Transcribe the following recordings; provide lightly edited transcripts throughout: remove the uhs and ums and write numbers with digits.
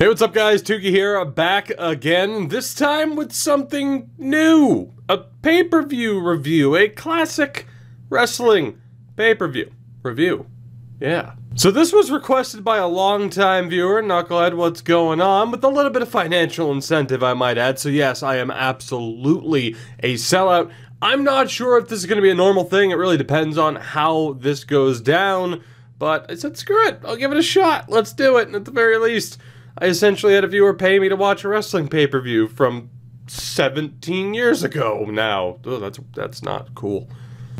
Hey, what's up guys? Tougie here, back again, this time with something new. A pay-per-view review, a classic wrestling pay-per-view review. Yeah. So this was requested by a longtime viewer, Knucklehead, what's going on, with a little bit of financial incentive, I might add. So yes, I am absolutely a sellout. I'm not sure if this is going to be a normal thing. It really depends on how this goes down. But I said, screw it, I'll give it a shot. Let's do it, and at the very least, I essentially had a viewer pay me to watch a wrestling pay-per-view from 17 years ago now. Oh, that's not cool.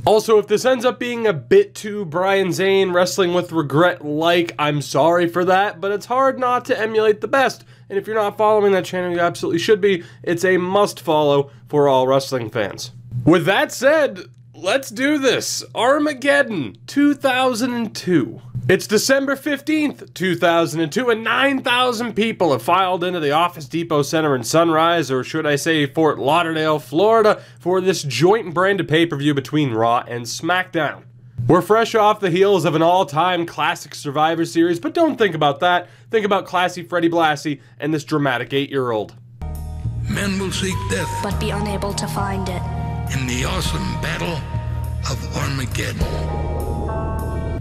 Also, if this ends up being a bit too Brian Zane wrestling with regret-like, I'm sorry for that, but it's hard not to emulate the best. And if you're not following that channel, you absolutely should be. It's a must-follow for all wrestling fans. With that said, let's do this. Armageddon 2002. It's December 15th, 2002, and 9,000 people have filed into the Office Depot Center in Sunrise, or should I say Fort Lauderdale, Florida, for this joint branded pay-per-view between Raw and SmackDown. We're fresh off the heels of an all-time classic Survivor Series, but don't think about that. Think about classy Freddie Blassie and this dramatic 8-year-old. Men will seek death, but be unable to find it. In the awesome battle of Armageddon.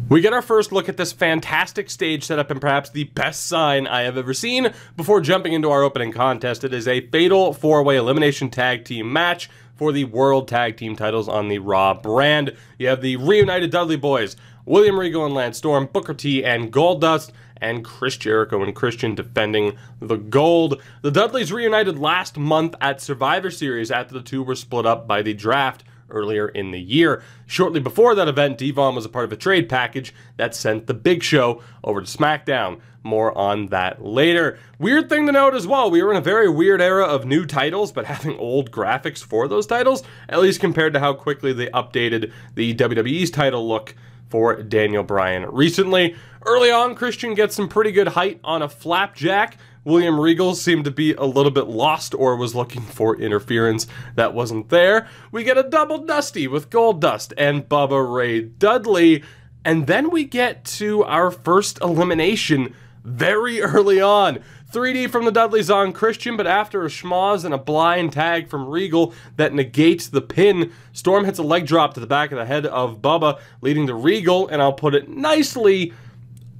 We get our first look at this fantastic stage setup and perhaps the best sign I have ever seen. Before jumping into our opening contest, it is a fatal 4-way elimination tag team match for the World Tag Team titles on the Raw brand. You have the reunited Dudley Boys, William Regal and Lance Storm, Booker T and Goldust, and Chris Jericho and Christian defending the gold. The Dudleys reunited last month at Survivor Series after the two were split up by the draft earlier in the year. Shortly before that event, Devon was a part of a trade package that sent the Big Show over to SmackDown. More on that later. Weird thing to note as well, we were in a very weird era of new titles, but having old graphics for those titles, at least compared to how quickly they updated the WWE's title look for Daniel Bryan recently. Early on, Christian gets some pretty good height on a flapjack. William Regal seemed to be a little bit lost or was looking for interference that wasn't there. We get a double dusty with Goldust and Bubba Ray Dudley. And then we get to our first elimination very early on. 3D from the Dudleys on Christian, but after a schmoz and a blind tag from Regal that negates the pin, Storm hits a leg drop to the back of the head of Bubba, leading to Regal, and I'll put it nicely,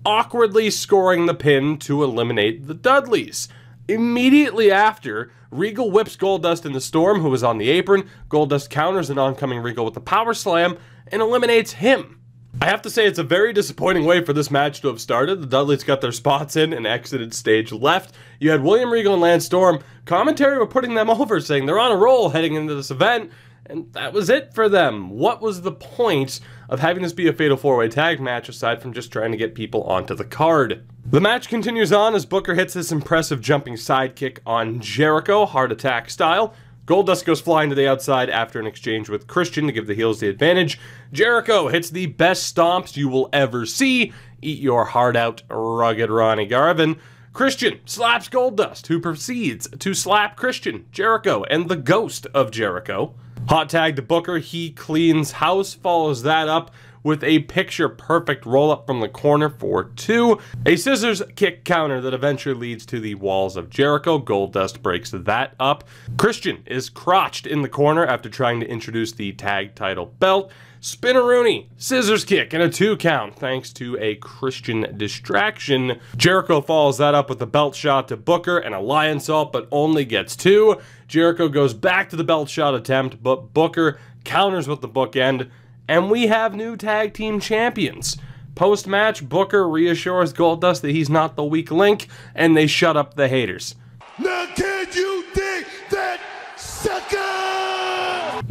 awkwardly scoring the pin to eliminate the Dudleys. Immediately after, Regal whips Goldust in the Storm, who was on the apron. Goldust counters an oncoming Regal with the power slam and eliminates him. I have to say it's a very disappointing way for this match to have started. The Dudleys got their spots in and exited stage left. You had William Regal and Lance Storm. Commentary were putting them over, saying they're on a roll heading into this event, and that was it for them. What was the point of having this be a fatal 4-way tag match aside from just trying to get people onto the card? The match continues on as Booker hits this impressive jumping sidekick on Jericho, heart attack style. Goldust goes flying to the outside after an exchange with Christian to give the heels the advantage. Jericho hits the best stomps you will ever see. Eat your heart out, rugged Ronnie Garvin. Christian slaps Goldust, who proceeds to slap Christian, Jericho, and the ghost of Jericho. Hot tag to Booker, he cleans house, follows that up with a picture-perfect roll-up from the corner for 2. A scissors kick counter that eventually leads to the walls of Jericho. Goldust breaks that up. Christian is crotched in the corner after trying to introduce the tag title belt. Spinneroonie, scissors kick, and a 2 count thanks to a Christian distraction. Jericho follows that up with a belt shot to Booker and a lion salt, but only gets 2. Jericho goes back to the belt shot attempt, but Booker counters with the bookend. And we have new tag team champions. Post-match, Booker reassures Goldust that he's not the weak link, and they shut up the haters. Now can you dig that sucker?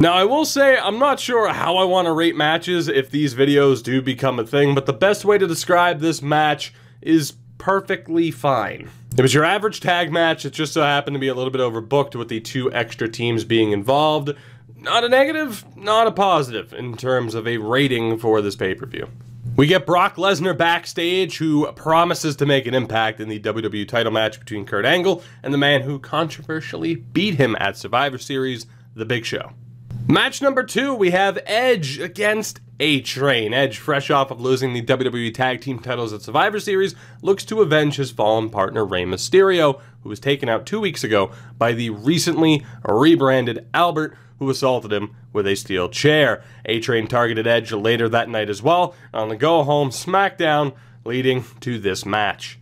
Now I will say, I'm not sure how I want to rate matches if these videos do become a thing, but the best way to describe this match is perfectly fine. It was your average tag match. It just so happened to be a little bit overbooked with the 2 extra teams being involved. Not a negative, not a positive in terms of a rating for this pay-per-view. We get Brock Lesnar backstage, who promises to make an impact in the WWE title match between Kurt Angle and the man who controversially beat him at Survivor Series, The Big Show. Match number 2, we have Edge against A-Train. Edge, fresh off of losing the WWE Tag Team titles at Survivor Series, looks to avenge his fallen partner Rey Mysterio, who was taken out 2 weeks ago by the recently rebranded Albert, who assaulted him with a steel chair. A-Train targeted Edge later that night as well on the go-home SmackDown, leading to this match.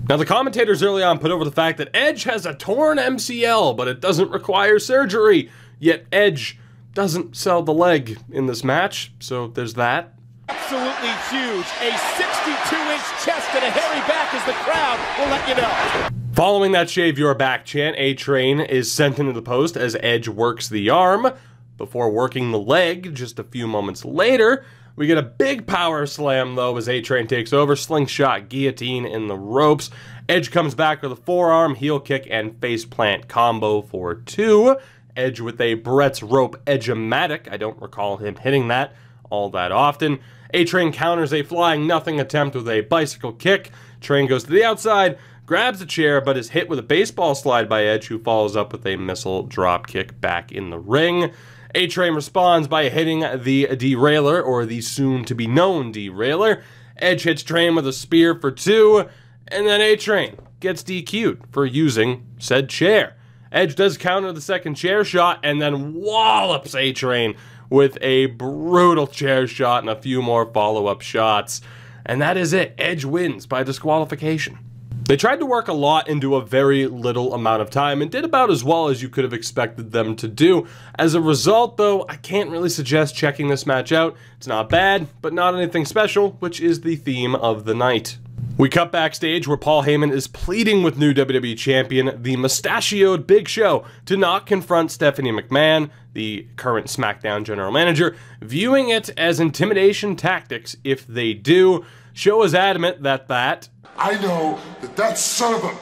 Now, the commentators early on put over the fact that Edge has a torn MCL, but it doesn't require surgery. Yet Edge doesn't sell the leg in this match, so there's that. Absolutely huge. A 62-inch chest and a hairy back as the crowd will let you know. Following that shave your back chant, A-Train is sent into the post as Edge works the arm. Before working the leg, just a few moments later, we get a big power slam, though, as A-Train takes over. Slingshot guillotine in the ropes. Edge comes back with a forearm, heel kick, and faceplant combo for 2. Edge with a Brett's Rope Edge-o-matic. I don't recall him hitting that all that often. A-Train counters a flying nothing attempt with a bicycle kick. Train goes to the outside, grabs a chair, but is hit with a baseball slide by Edge, who follows up with a missile drop kick back in the ring. A-Train responds by hitting the Derailer, or the soon-to-be-known Derailer. Edge hits Train with a spear for 2, and then A-Train gets DQ'd for using said chair. Edge does counter the second chair shot, and then wallops A-Train with a brutal chair shot and a few more follow-up shots. And that is it. Edge wins by disqualification. They tried to work a lot into a very little amount of time and did about as well as you could have expected them to do. As a result, though, I can't really suggest checking this match out. It's not bad, but not anything special, which is the theme of the night. We cut backstage where Paul Heyman is pleading with new WWE Champion, the mustachioed Big Show, to not confront Stephanie McMahon, the current SmackDown General Manager, viewing it as intimidation tactics if they do. Show is adamant that I know that son of a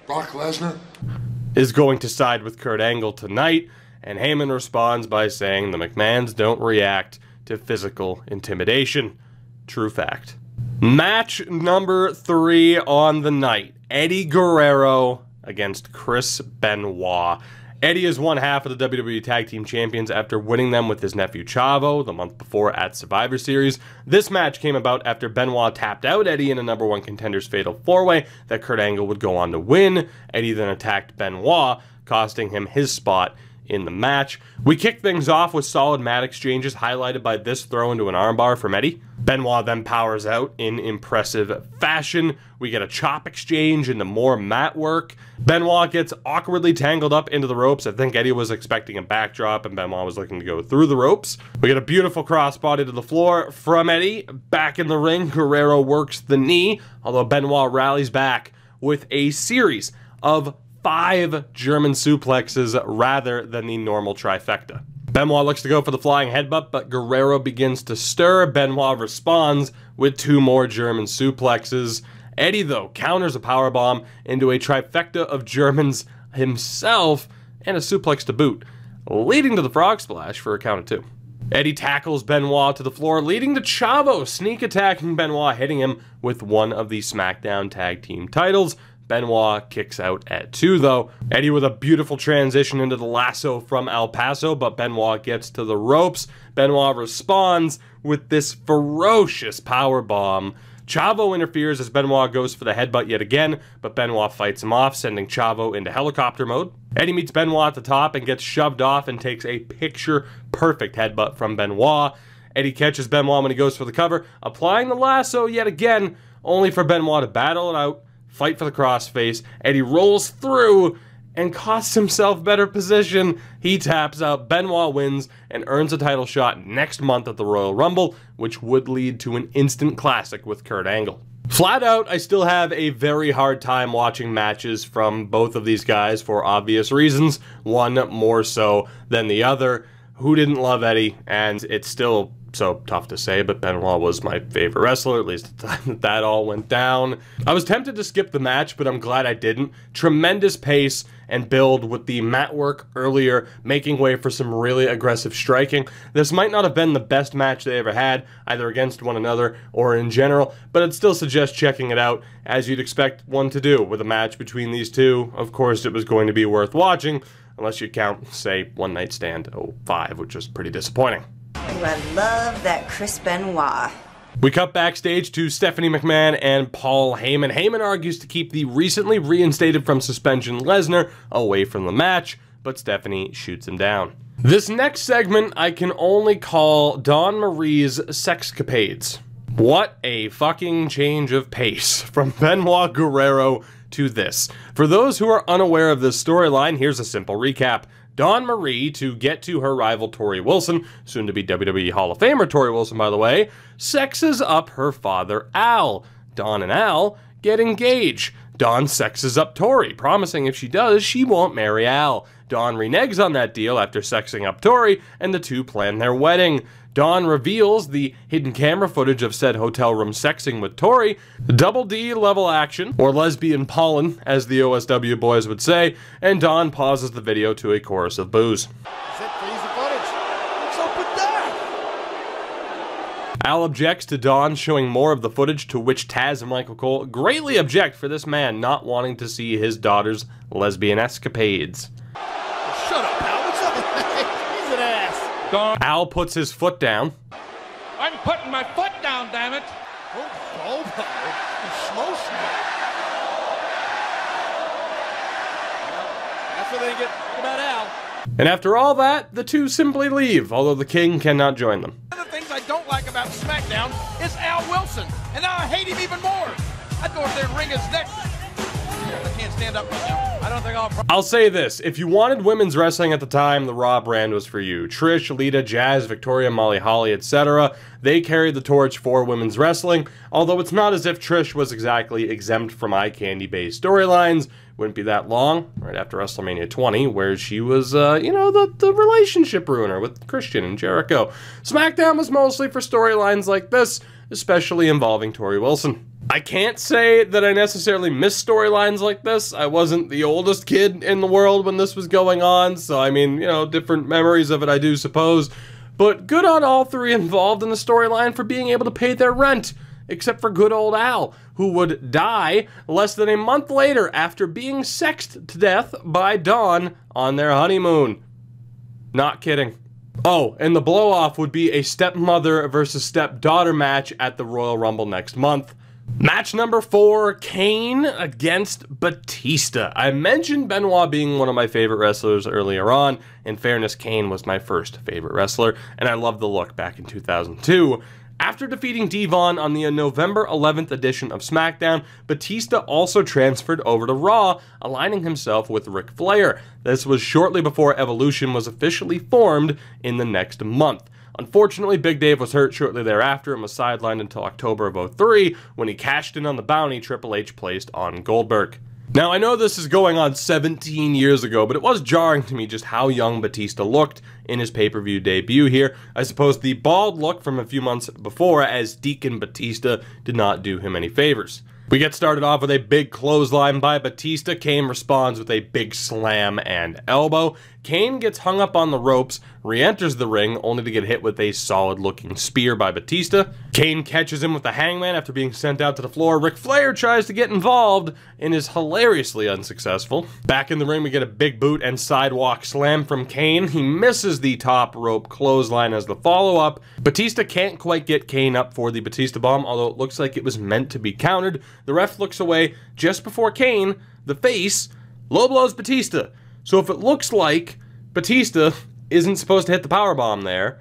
Brock Lesnar is going to side with Kurt Angle tonight, and Heyman responds by saying the McMahons don't react to physical intimidation. True fact. Match number 3 on the night. Eddie Guerrero against Chris Benoit. Eddie is one half of the WWE Tag Team Champions after winning them with his nephew Chavo the month before at Survivor Series. This match came about after Benoit tapped out Eddie in a number 1 Contenders Fatal 4-Way that Kurt Angle would go on to win. Eddie then attacked Benoit, costing him his spot in the match. We kick things off with solid mat exchanges, highlighted by this throw into an armbar from Eddie. Benoit then powers out in impressive fashion. We get a chop exchange into more mat work. Benoit gets awkwardly tangled up into the ropes. I think Eddie was expecting a backdrop and Benoit was looking to go through the ropes. We get a beautiful crossbody to the floor from Eddie. Back in the ring, Guerrero works the knee, although Benoit rallies back with a series of 5 German suplexes rather than the normal trifecta. Benoit looks to go for the flying headbutt, but Guerrero begins to stir. Benoit responds with 2 more German suplexes. Eddie, though, counters a powerbomb into a trifecta of Germans himself and a suplex to boot, leading to the frog splash for a count of 2. Eddie tackles Benoit to the floor, leading to Chavo sneak attacking Benoit, hitting him with one of the SmackDown Tag Team titles. Benoit kicks out at 2, though. Eddie with a beautiful transition into the lasso from El Paso, but Benoit gets to the ropes. Benoit responds with this ferocious powerbomb. Chavo interferes as Benoit goes for the headbutt yet again, but Benoit fights him off, sending Chavo into helicopter mode. Eddie meets Benoit at the top and gets shoved off and takes a picture-perfect headbutt from Benoit. Eddie catches Benoit when he goes for the cover, applying the lasso yet again, only for Benoit to battle it out, fight for the crossface. Eddie rolls through and costs himself better position. He taps out, Benoit wins, and earns a title shot next month at the Royal Rumble, which would lead to an instant classic with Kurt Angle. Flat out, I still have a very hard time watching matches from both of these guys for obvious reasons, one more so than the other. Who didn't love Eddie? And it's still so tough to say, but Benoit was my favorite wrestler, at least at the time that all went down. I was tempted to skip the match, but I'm glad I didn't. Tremendous pace and build with the mat work earlier, making way for some really aggressive striking. This might not have been the best match they ever had, either against one another or in general, but I'd still suggest checking it out, as you'd expect one to do with a match between these two. Of course, it was going to be worth watching, unless you count, say, One Night Stand 05, which was pretty disappointing. do I love that Chris Benoit. We cut backstage to Stephanie McMahon and Paul Heyman. Heyman argues to keep the recently reinstated from suspension Lesnar away from the match, but Stephanie shoots him down. This next segment I can only call Dawn Marie's Sexcapades. What a fucking change of pace from Benoit Guerrero to this. For those who are unaware of this storyline, here's a simple recap. Dawn Marie, to get to her rival Tori Wilson, soon to be WWE Hall of Famer Tori Wilson by the way, sexes up her father Al. Dawn and Al get engaged. Dawn sexes up Tori, promising if she does, she won't marry Al. Dawn reneges on that deal after sexing up Tori, and the two plan their wedding. Dawn reveals the hidden camera footage of said hotel room sexing with Tori, double D level action, or lesbian pollen, as the OSW boys would say, and Dawn pauses the video to a chorus of boos. Al objects to Dawn showing more of the footage, to which Taz and Michael Cole greatly object for this man not wanting to see his daughter's lesbian escapades. Shut up, Al. What's up with that? He's an ass. Dawn. Al puts his foot down. I'm putting my foot down, damn it. That's what they get about Al. And after all that, the two simply leave, although the king cannot join them. One of the things I don't like about SmackDown is Al Wilson, and now I hate him even more. I'd go over there and wring his neck. I can't stand up right now. I don't think I'll say this, if you wanted women's wrestling at the time, the Raw brand was for you. Trish, Lita, Jazz, Victoria, Molly Holly, etc. They carried the torch for women's wrestling, although it's not as if Trish was exactly exempt from eye candy-based storylines. Wouldn't be that long, right after WrestleMania 20, where she was, you know, the relationship ruiner with Christian and Jericho. SmackDown was mostly for storylines like this, especially involving Tori Wilson. I can't say that I necessarily miss storylines like this. I wasn't the oldest kid in the world when this was going on, so I mean, you know, different memories of it I do suppose. But good on all three involved in the storyline for being able to pay their rent, except for good old Al, who would die less than a month later after being sexed to death by Dawn on their honeymoon. Not kidding. Oh, and the blow-off would be a stepmother versus stepdaughter match at the Royal Rumble next month. Match number 4, Kane against Batista. I mentioned Benoit being one of my favorite wrestlers earlier on. In fairness, Kane was my first favorite wrestler, and I loved the look back in 2002. After defeating Devon on the November 11th edition of SmackDown, Batista also transferred over to Raw, aligning himself with Ric Flair. This was shortly before Evolution was officially formed in the next month. Unfortunately, Big Dave was hurt shortly thereafter and was sidelined until October of 03, when he cashed in on the bounty Triple H placed on Goldberg. Now, I know this is going on 17 years ago, but it was jarring to me just how young Batista looked in his pay-per-view debut here. I suppose the bald look from a few months before as Deacon Batista did not do him any favors. We get started off with a big clothesline by Batista. Kane responds with a big slam and elbow. Kane gets hung up on the ropes, re-enters the ring, only to get hit with a solid-looking spear by Batista. Kane catches him with the hangman after being sent out to the floor. Ric Flair tries to get involved and is hilariously unsuccessful. Back in the ring, we get a big boot and sidewalk slam from Kane. He misses the top rope clothesline as the follow-up. Batista can't quite get Kane up for the Batista bomb, although it looks like it was meant to be countered. The ref looks away just before Kane, the face, low blows Batista. So if it looks like Batista isn't supposed to hit the powerbomb there,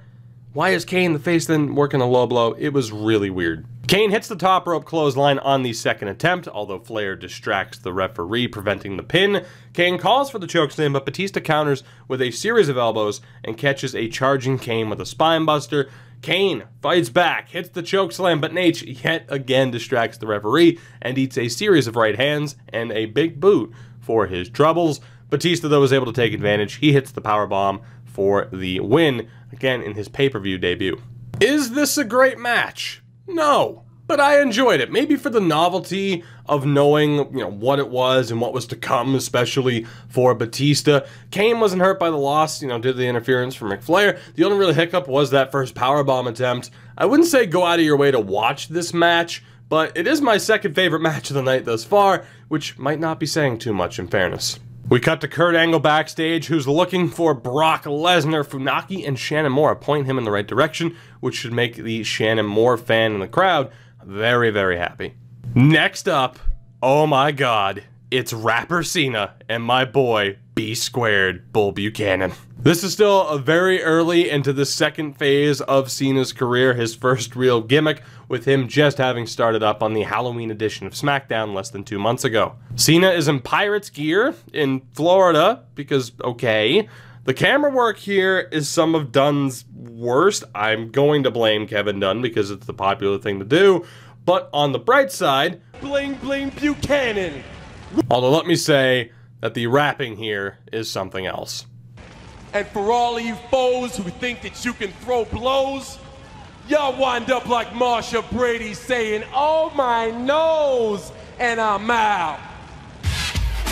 why is Kane, the face, then working a low blow? It was really weird. Kane hits the top rope clothesline on the second attempt, although Flair distracts the referee, preventing the pin. Kane calls for the chokeslam, but Batista counters with a series of elbows and catches a charging Kane with a spinebuster. Kane fights back, hits the chokeslam, but Nate yet again distracts the referee and eats a series of right hands and a big boot for his troubles. Batista, though, was able to take advantage. He hits the powerbomb for the win, again in his pay-per-view debut. Is this a great match? No, but I enjoyed it. Maybe for the novelty of knowing, you know, what it was and what was to come, especially for Batista. Kane wasn't hurt by the loss, you know, due to the interference from Ric Flair. The only real hiccup was that first powerbomb attempt. I wouldn't say go out of your way to watch this match, but it is my second favorite match of the night thus far, which might not be saying too much in fairness. We cut to Kurt Angle backstage, who's looking for Brock Lesnar. Funaki and Shannon Moore point him in the right direction, which should make the Shannon Moore fan in the crowd very, very happy. Next up, oh my god, it's rapper Cena and my boy B-Squared, Bull Buchanan. This is still very early into the second phase of Cena's career, his first real gimmick, with him just having started up on the Halloween edition of SmackDown less than 2 months ago. Cena is in Pirates gear in Florida because, okay, the camera work here is some of Dunn's worst. I'm going to blame Kevin Dunn because it's the popular thing to do, but on the bright side, bling bling Buchanan. Although let me say that the rapping here is something else. And for all of you foes who think that you can throw blows, y'all wind up like Marsha Brady saying, "Oh my nose," and I'm out.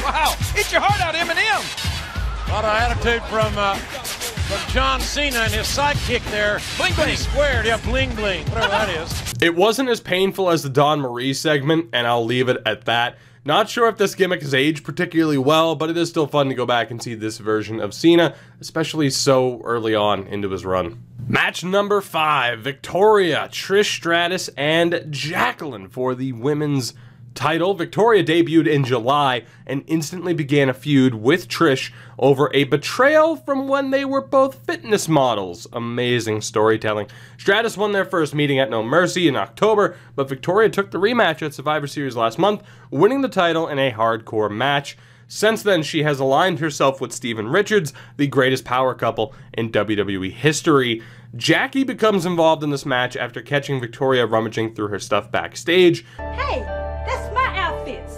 Wow, eat your heart out, Eminem. A lot of attitude from John Cena and his sidekick there. Bling bling. Squared, yeah, bling bling, whatever that is. It wasn't as painful as the Dawn Marie segment, and I'll leave it at that. Not sure if this gimmick has aged particularly well, but it is still fun to go back and see this version of Cena, especially so early on into his run. Match number 5, Victoria, Trish Stratus, and Jacqueline for the women's title. Victoria debuted in July and instantly began a feud with Trish over a betrayal from when they were both fitness models. Amazing storytelling. Stratus won their first meeting at No Mercy in October, but Victoria took the rematch at Survivor Series last month, winning the title in a hardcore match. Since then, she has aligned herself with Steven Richards, the greatest power couple in WWE history. Jackie becomes involved in this match after catching Victoria rummaging through her stuff backstage. Hey, that's my outfits,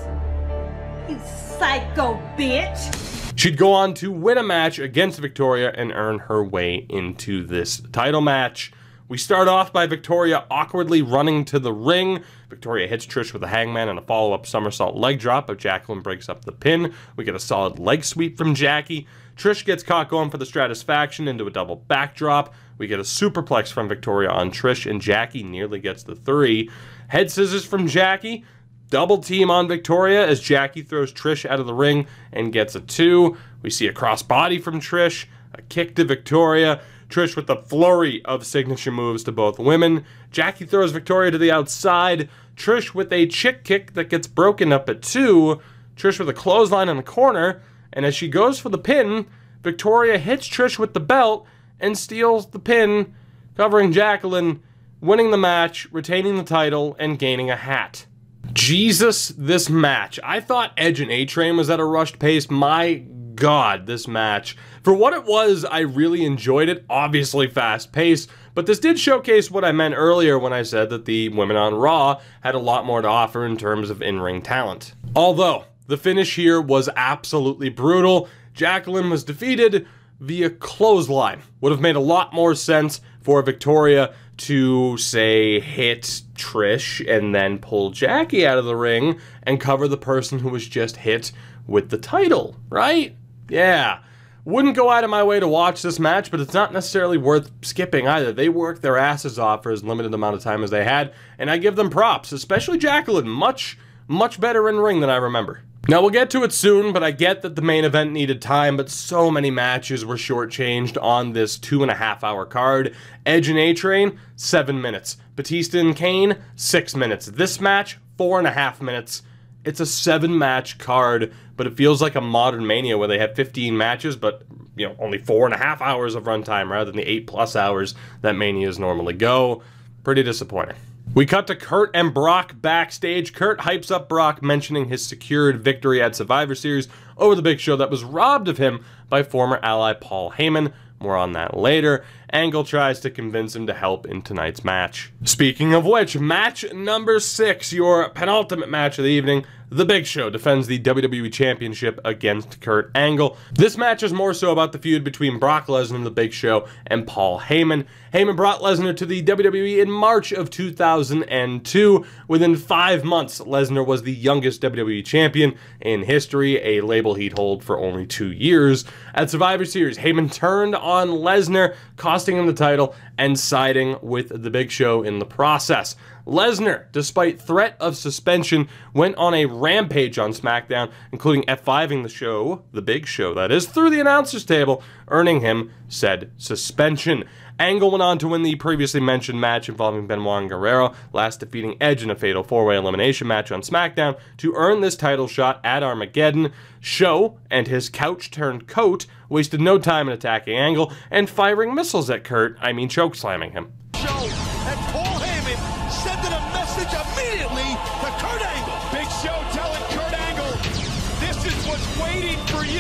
you psycho bitch. She'd go on to win a match against Victoria and earn her way into this title match. We start off by Victoria awkwardly running to the ring. Victoria hits Trish with a hangman and a follow-up somersault leg drop, but Jacqueline breaks up the pin. We get a solid leg sweep from Jackie. Trish gets caught going for the Stratusfaction into a double backdrop. We get a superplex from Victoria on Trish, and Jackie nearly gets the 3. Head scissors from Jackie. Double team on Victoria as Jackie throws Trish out of the ring and gets a 2. We see a crossbody from Trish, a kick to Victoria. Trish with a flurry of signature moves to both women. Jackie throws Victoria to the outside. Trish with a chick kick that gets broken up at 2. Trish with a clothesline in the corner. And as she goes for the pin, Victoria hits Trish with the belt and steals the pin, covering Jacqueline, winning the match, retaining the title, and gaining a hat. Jesus, this match. I thought Edge and A-Train was at a rushed pace. My God, this match. For what it was, I really enjoyed it. Obviously fast-paced, but this did showcase what I meant earlier when I said that the women on Raw had a lot more to offer in terms of in-ring talent. Although, the finish here was absolutely brutal. Jacqueline was defeated via clothesline. Would have made a lot more sense for Victoria to, say, hit Trish and then pull Jackie out of the ring and cover the person who was just hit with the title, right? Yeah. Wouldn't go out of my way to watch this match, but it's not necessarily worth skipping either. They worked their asses off for as limited amount of time as they had, and I give them props, especially Jacqueline. Much better in ring than I remember. Now, we'll get to it soon, but I get that the main event needed time, but so many matches were shortchanged on this 2.5-hour card. Edge and A-Train, 7 minutes. Batista and Kane, 6 minutes. This match, 4.5 minutes. It's a 7-match card, but it feels like a modern Mania where they have 15 matches, but, you know, only 4.5 hours of runtime rather than the 8+ hours that Manias normally go. Pretty disappointing. We cut to Kurt and Brock backstage. Kurt hypes up Brock, mentioning his secured victory at Survivor Series over the Big Show that was robbed of him by former ally Paul Heyman. More on that later. Angle tries to convince him to help in tonight's match. Speaking of which, match number 6, your penultimate match of the evening. The Big Show defends the WWE Championship against Kurt Angle. This match is more so about the feud between Brock Lesnar and The Big Show and Paul Heyman. Heyman brought Lesnar to the WWE in March of 2002. Within 5 months, Lesnar was the youngest WWE Champion in history, a label he'd hold for only 2 years. At Survivor Series, Heyman turned on Lesnar, costing him the title and siding with The Big Show in the process. Lesnar, despite threat of suspension, went on a rampage on SmackDown, including F5ing the show, the Big Show that is, through the announcer's table, earning him said suspension. Angle went on to win the previously mentioned match involving Benoit and Guerrero, last defeating Edge in a fatal 4-way elimination match on SmackDown to earn this title shot at Armageddon. Show and his couch-turned-coat wasted no time in attacking Angle and firing missiles at Kurt, chokeslamming him. Show and Paul Heyman sending a message immediately to Kurt Angle. Big Show telling Kurt Angle, this is what's waiting for you.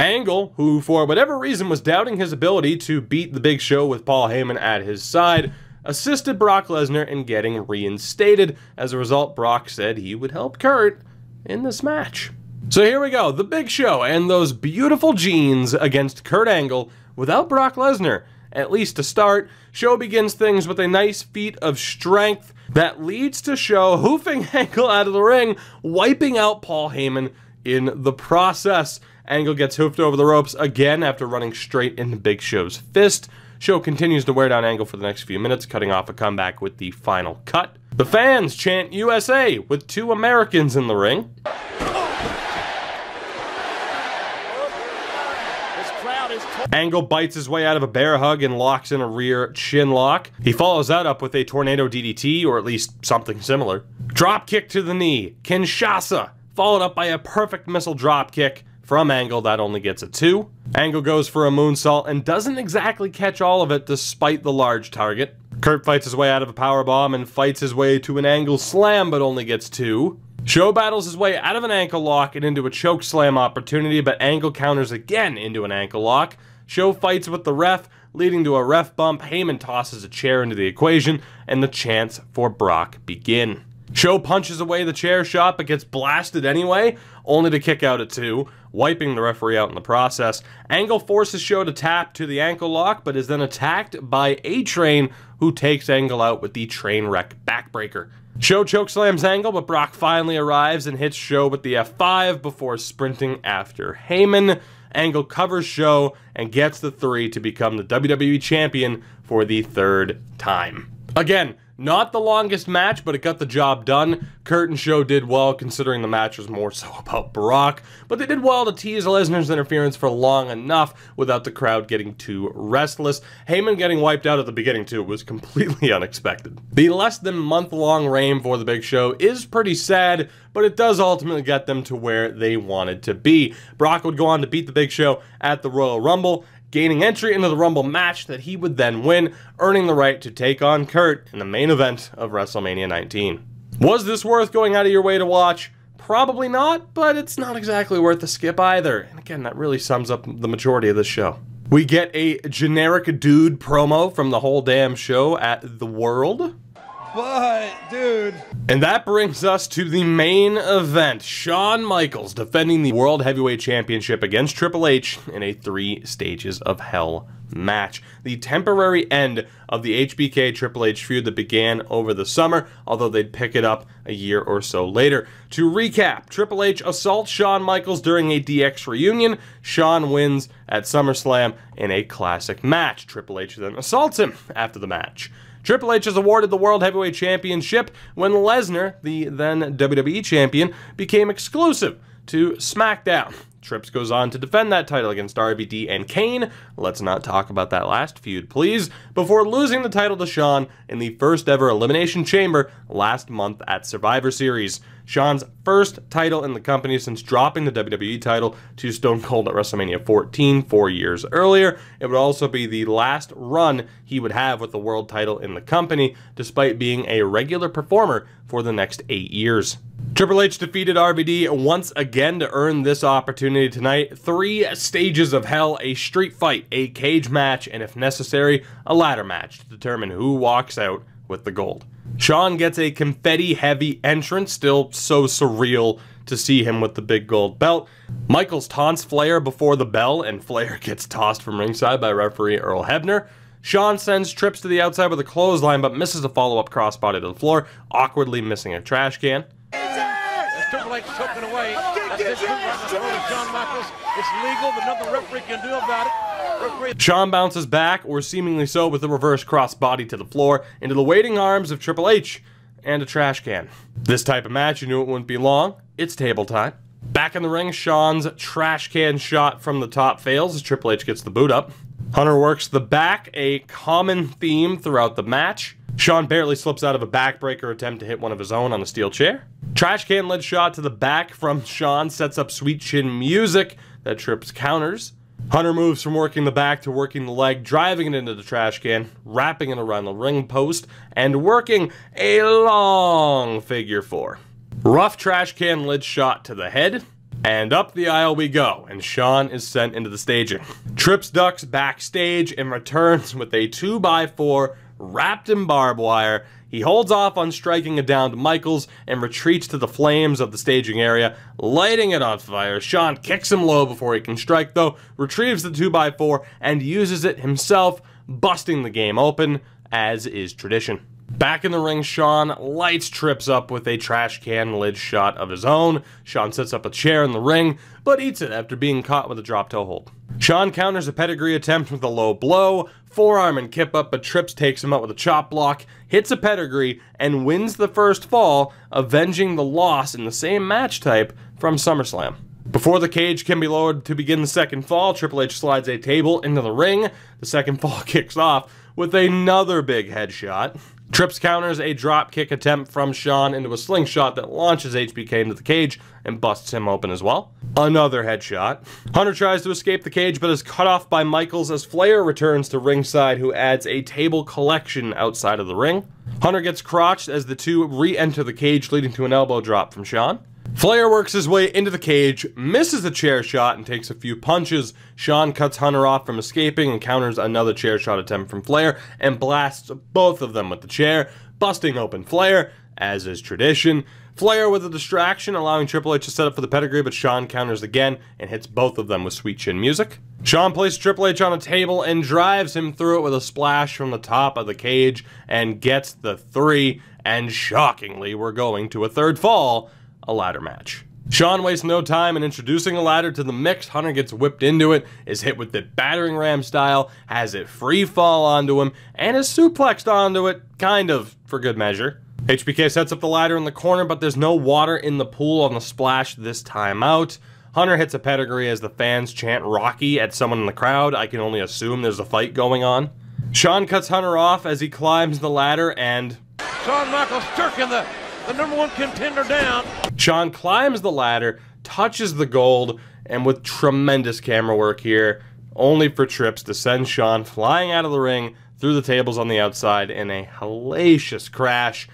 Angle, who for whatever reason was doubting his ability to beat the Big Show with Paul Heyman at his side, assisted Brock Lesnar in getting reinstated. As a result, Brock said he would help Kurt in this match. So here we go, the Big Show and those beautiful jeans against Kurt Angle without Brock Lesnar. At least to start, Show begins things with a nice feat of strength that leads to Show hoofing Angle out of the ring, wiping out Paul Heyman in the process. Angle gets hoofed over the ropes again after running straight into Big Show's fist. Show continues to wear down Angle for the next few minutes, cutting off a comeback with the final cut. The fans chant USA with 2 Americans in the ring. Angle bites his way out of a bear hug and locks in a rear chin lock. He follows that up with a tornado DDT, or at least something similar. Drop kick to the knee, Kinshasa, followed up by a perfect missile drop kick from Angle that only gets a 2. Angle goes for a moonsault and doesn't exactly catch all of it despite the large target. Kurt fights his way out of a powerbomb and fights his way to an Angle slam but only gets 2. Show battles his way out of an ankle lock and into a choke slam opportunity, but Angle counters again into an ankle lock. Show fights with the ref, leading to a ref bump. Heyman tosses a chair into the equation, and the chants for Brock begin. Show punches away the chair shot but gets blasted anyway, only to kick out at 2, wiping the referee out in the process. Angle forces Show to tap to the ankle lock but is then attacked by A-Train, who takes Angle out with the train wreck backbreaker. Show chokeslams Angle, but Brock finally arrives and hits Show with the F5 before sprinting after Heyman. Angle covers Show and gets the 3 to become the WWE Champion for the 3rd time. Again, not the longest match, but it got the job done. Kurt and Show did well, considering the match was more so about Brock, but they did well to tease Lesnar's interference for long enough without the crowd getting too restless. Heyman getting wiped out at the beginning too was completely unexpected. The less than month-long reign for the Big Show is pretty sad, but it does ultimately get them to where they wanted to be. Brock would go on to beat the Big Show at the Royal Rumble, gaining entry into the Rumble match that he would then win, earning the right to take on Kurt in the main event of WrestleMania 19. Was this worth going out of your way to watch? Probably not, but it's not exactly worth the skip either. And again, that really sums up the majority of the show. We get a generic dude promo from the whole damn show at The World. But, dude. And that brings us to the main event. Shawn Michaels defending the World Heavyweight Championship against Triple H in a 3 Stages of Hell match. The temporary end of the HBK Triple H feud that began over the summer, although they'd pick it up a year or so later. To recap, Triple H assaults Shawn Michaels during a DX reunion. Shawn wins at SummerSlam in a classic match. Triple H then assaults him after the match. Triple H is awarded the World Heavyweight Championship when Lesnar, the then WWE Champion, became exclusive to SmackDown. Trips goes on to defend that title against RVD and Kane. Let's not talk about that last feud, please, before losing the title to Shawn in the first ever Elimination Chamber last month at Survivor Series. Shawn's first title in the company since dropping the WWE title to Stone Cold at WrestleMania 14 4 years earlier. It would also be the last run he would have with the world title in the company, despite being a regular performer for the next 8 years. Triple H defeated RVD once again to earn this opportunity tonight. 3 Stages of Hell, a street fight, a cage match, and if necessary, a ladder match to determine who walks out with the gold. Shawn gets a confetti-heavy entrance, still so surreal to see him with the big gold belt. Michaels taunts Flair before the bell, and Flair gets tossed from ringside by referee Earl Hebner. Shawn sends Trips to the outside with a clothesline, but misses a follow-up crossbody to the floor, awkwardly missing a trash can. Triple H choking away. That's his boot right in the throat of Shawn Michaels. It's legal, but nothing the referee can do about it. Shawn bounces back, or seemingly so, with a reverse crossbody to the floor, into the waiting arms of Triple H. and a trash can. This type of match, you knew it wouldn't be long. It's table time. Back in the ring, Shawn's trash can shot from the top fails as Triple H gets the boot up. Hunter works the back, a common theme throughout the match. Shawn barely slips out of a backbreaker attempt to hit one of his own on the steel chair. Trash can led shot to the back from Shawn sets up sweet chin music that trips counters. Hunter moves from working the back to working the leg, driving it into the trash can, wrapping it around the ring post, and working a long figure four. Rough trash can lid shot to the head, and up the aisle we go, and Shawn is sent into the staging. Trips ducks backstage and returns with a 2x4 wrapped in barbed wire. He holds off on striking a downed Michaels and retreats to the flames of the staging area, lighting it on fire. Shawn kicks him low before he can strike though, retrieves the 2x4 and uses it himself, busting the game open, as is tradition. Back in the ring, Shawn lights Trips up with a trash can lid shot of his own. Shawn sets up a chair in the ring, but eats it after being caught with a drop toe hold. Shawn counters a pedigree attempt with a low blow, forearm and kip up, but Trips takes him out with a chop block, hits a pedigree, and wins the first fall, avenging the loss in the same match type from SummerSlam. Before the cage can be lowered to begin the second fall, Triple H slides a table into the ring. The second fall kicks off with another big headshot. Trips counters a drop kick attempt from Shawn into a slingshot that launches HBK into the cage and busts him open as well. Another headshot. Hunter tries to escape the cage but is cut off by Michaels as Flair returns to ringside, who adds a table collection outside of the ring. Hunter gets crotched as the two re-enter the cage, leading to an elbow drop from Shawn. Flair works his way into the cage, misses a chair shot, and takes a few punches. Shawn cuts Hunter off from escaping and counters another chair shot attempt from Flair and blasts both of them with the chair, busting open Flair, as is tradition. Flair with a distraction, allowing Triple H to set up for the pedigree, but Shawn counters again and hits both of them with sweet chin music. Shawn places Triple H on a table and drives him through it with a splash from the top of the cage and gets the 3, and shockingly, we're going to a third fall, a ladder match. Shawn wastes no time in introducing a ladder to the mix. Hunter gets whipped into it, is hit with the battering ram style, has it free fall onto him, and is suplexed onto it, kind of, for good measure. HBK sets up the ladder in the corner, but there's no water in the pool on the splash this time out. Hunter hits a pedigree as the fans chant Rocky at someone in the crowd. I can only assume there's a fight going on. Shawn cuts Hunter off as he climbs the ladder and... Shawn Michaels jerking the number one contender down. Shawn climbs the ladder, touches the gold, and with tremendous camera work here, only for Trips to send Shawn flying out of the ring through the tables on the outside in a hellacious crash.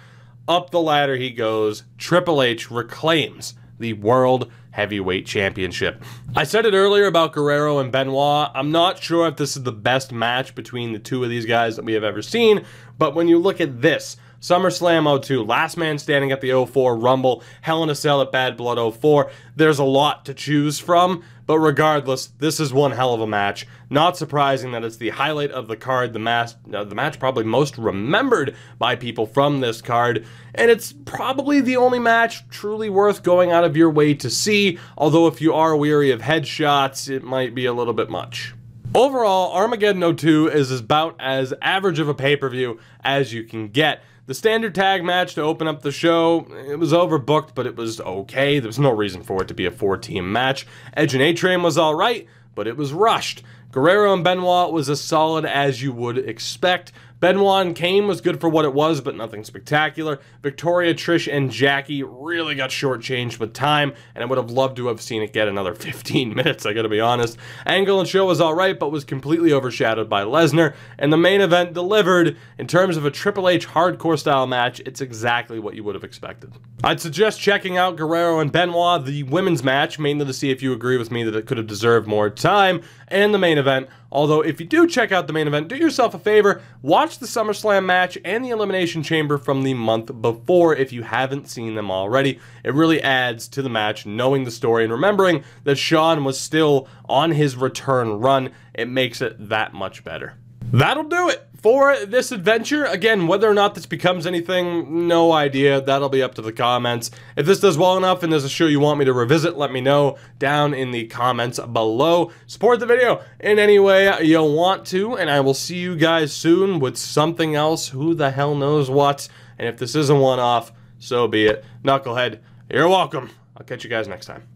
Up the ladder he goes. Triple H reclaims the World Heavyweight Championship. I said it earlier about Guerrero and Benoit. I'm not sure if this is the best match between the two of these guys that we have ever seen, but when you look at this, SummerSlam 02, Last Man Standing at the 04 Rumble, Hell in a Cell at Bad Blood 04, there's a lot to choose from, but regardless, this is one hell of a match. Not surprising that it's the highlight of the card, the match probably most remembered by people from this card, and it's probably the only match truly worth going out of your way to see, although if you are weary of headshots, it might be a little bit much. Overall, Armageddon 02 is about as average of a pay-per-view as you can get. The standard tag match to open up the show, it was overbooked, but it was okay. There was no reason for it to be a 4-team match. Edge and A-Train was alright, but it was rushed. Guerrero and Benoit was as solid as you would expect. Benoit and Kane was good for what it was, but nothing spectacular. Victoria, Trish, and Jackie really got shortchanged with time, and I would have loved to have seen it get another 15 minutes, I gotta be honest. Angle and Show was alright, but was completely overshadowed by Lesnar, and the main event delivered. In terms of a Triple H hardcore style match, it's exactly what you would have expected. I'd suggest checking out Guerrero and Benoit, the women's match, mainly to see if you agree with me that it could have deserved more time, and the main event. Although, if you do check out the main event, do yourself a favor, watch the SummerSlam match and the Elimination Chamber from the month before if you haven't seen them already. It really adds to the match, knowing the story and remembering that Shawn was still on his return run. It makes it that much better. That'll do it for this adventure. Again, whether or not this becomes anything, no idea. That'll be up to the comments. If this does well enough and there's a show you want me to revisit, let me know down in the comments below. Support the video in any way you want to, and I will see you guys soon with something else. Who the hell knows what? And if this is a one-off, so be it. Knucklehead, you're welcome. I'll catch you guys next time.